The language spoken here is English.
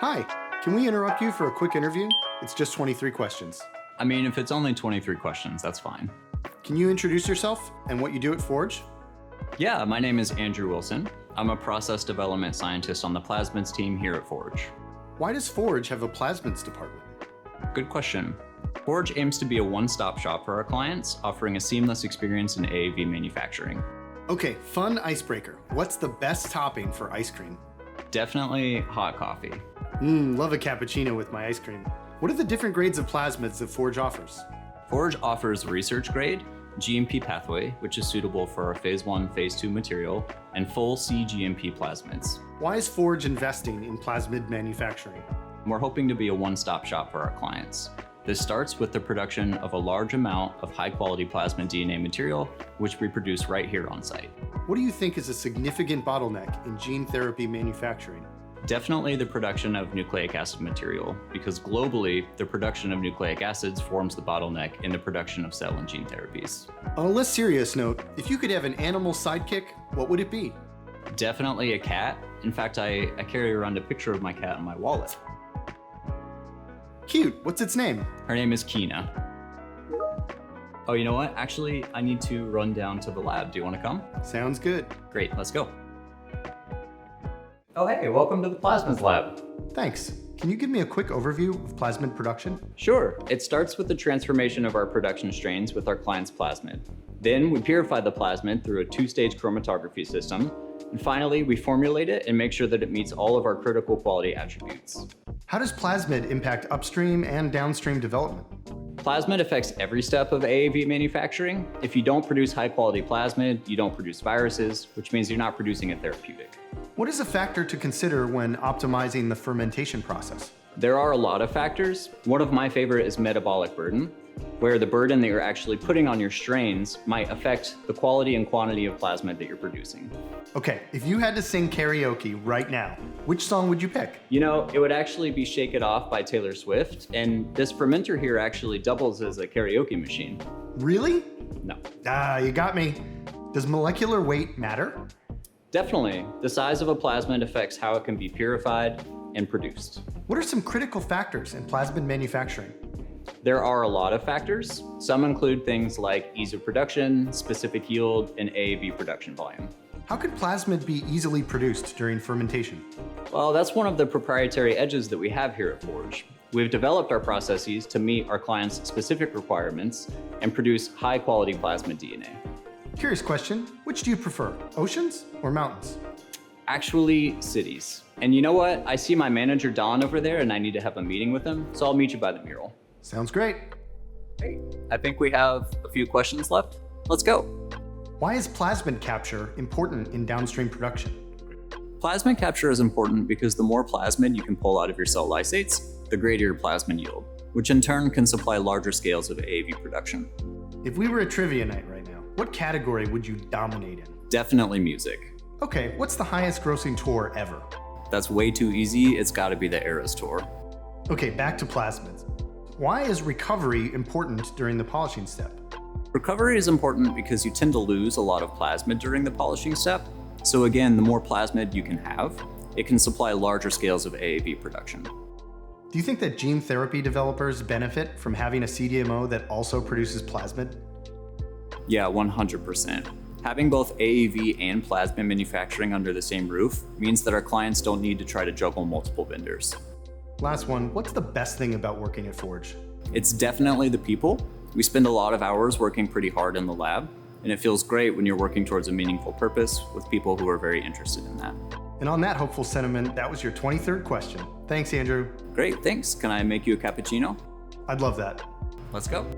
Hi, can we interrupt you for a quick interview? It's just 23 questions. I mean, if it's only 23 questions, that's fine. Can you introduce yourself and what you do at Forge? Yeah, my name is Andrew Wilson. I'm a process development scientist on the Plasmids team here at Forge. Why does Forge have a plasmids department? Good question. Forge aims to be a one-stop shop for our clients, offering a seamless experience in AAV manufacturing. Okay, fun icebreaker. What's the best topping for ice cream? Definitely hot coffee. Love a cappuccino with my ice cream. What are the different grades of plasmids that Forge offers? Forge offers research grade, GMP pathway, which is suitable for our phase 1, phase 2 material, and full cGMP plasmids. Why is Forge investing in plasmid manufacturing? We're hoping to be a one-stop shop for our clients. This starts with the production of a large amount of high-quality plasmid DNA material, which we produce right here on site. What do you think is a significant bottleneck in gene therapy manufacturing? Definitely the production of nucleic acid material, because globally, the production of nucleic acids forms the bottleneck in the production of cell and gene therapies. On a less serious note, if you could have an animal sidekick, what would it be? Definitely a cat. In fact, I carry around a picture of my cat in my wallet. Cute, what's its name? Her name is Kina. Oh, you know what? Actually, I need to run down to the lab. Do you want to come? Sounds good. Great, let's go. Oh, hey, welcome to the Plasmids lab. Thanks. Can you give me a quick overview of plasmid production? Sure. It starts with the transformation of our production strains with our client's plasmid. Then we purify the plasmid through a 2-stage chromatography system. And finally, we formulate it and make sure that it meets all of our critical quality attributes. How does plasmid impact upstream and downstream development? Plasmid affects every step of AAV manufacturing. If you don't produce high quality plasmid, you don't produce viruses, which means you're not producing a therapeutic. What is a factor to consider when optimizing the fermentation process? There are a lot of factors. One of my favorite is metabolic burden, where the burden that you're actually putting on your strains might affect the quality and quantity of plasmid that you're producing. Okay, if you had to sing karaoke right now, which song would you pick? You know, it would actually be Shake It Off by Taylor Swift, and this fermenter here actually doubles as a karaoke machine. Really? No. You got me. Does molecular weight matter? Definitely. The size of a plasmid affects how it can be purified and produced. What are some critical factors in plasmid manufacturing? There are a lot of factors. Some include things like ease of production, specific yield, and AAV production volume. How could plasmid be easily produced during fermentation? Well, that's one of the proprietary edges that we have here at Forge. We've developed our processes to meet our clients' specific requirements and produce high-quality plasmid DNA. Curious question, which do you prefer, oceans or mountains? Actually, cities. And you know what? I see my manager Don over there and I need to have a meeting with him, so I'll meet you by the mural. Sounds great. Great. I think we have a few questions left. Let's go. Why is plasmid capture important in downstream production? Plasmid capture is important because the more plasmid you can pull out of your cell lysates, the greater your plasmid yield, which in turn can supply larger scales of AAV production. If we were a trivia night right now, what category would you dominate in? Definitely music. Okay, what's the highest grossing tour ever? That's way too easy. It's got to be the Eras tour. Okay, back to plasmids. Why is recovery important during the polishing step? Recovery is important because you tend to lose a lot of plasmid during the polishing step. So again, the more plasmid you can have, it can supply larger scales of AAV production. Do you think that gene therapy developers benefit from having a CDMO that also produces plasmid? Yeah, 100%. Having both AAV and plasmid manufacturing under the same roof means that our clients don't need to try to juggle multiple vendors. Last one, what's the best thing about working at Forge? It's definitely the people. We spend a lot of hours working pretty hard in the lab, and it feels great when you're working towards a meaningful purpose with people who are very interested in that. And on that hopeful sentiment, that was your 23rd question. Thanks, Andrew. Great, thanks. Can I make you a cappuccino? I'd love that. Let's go.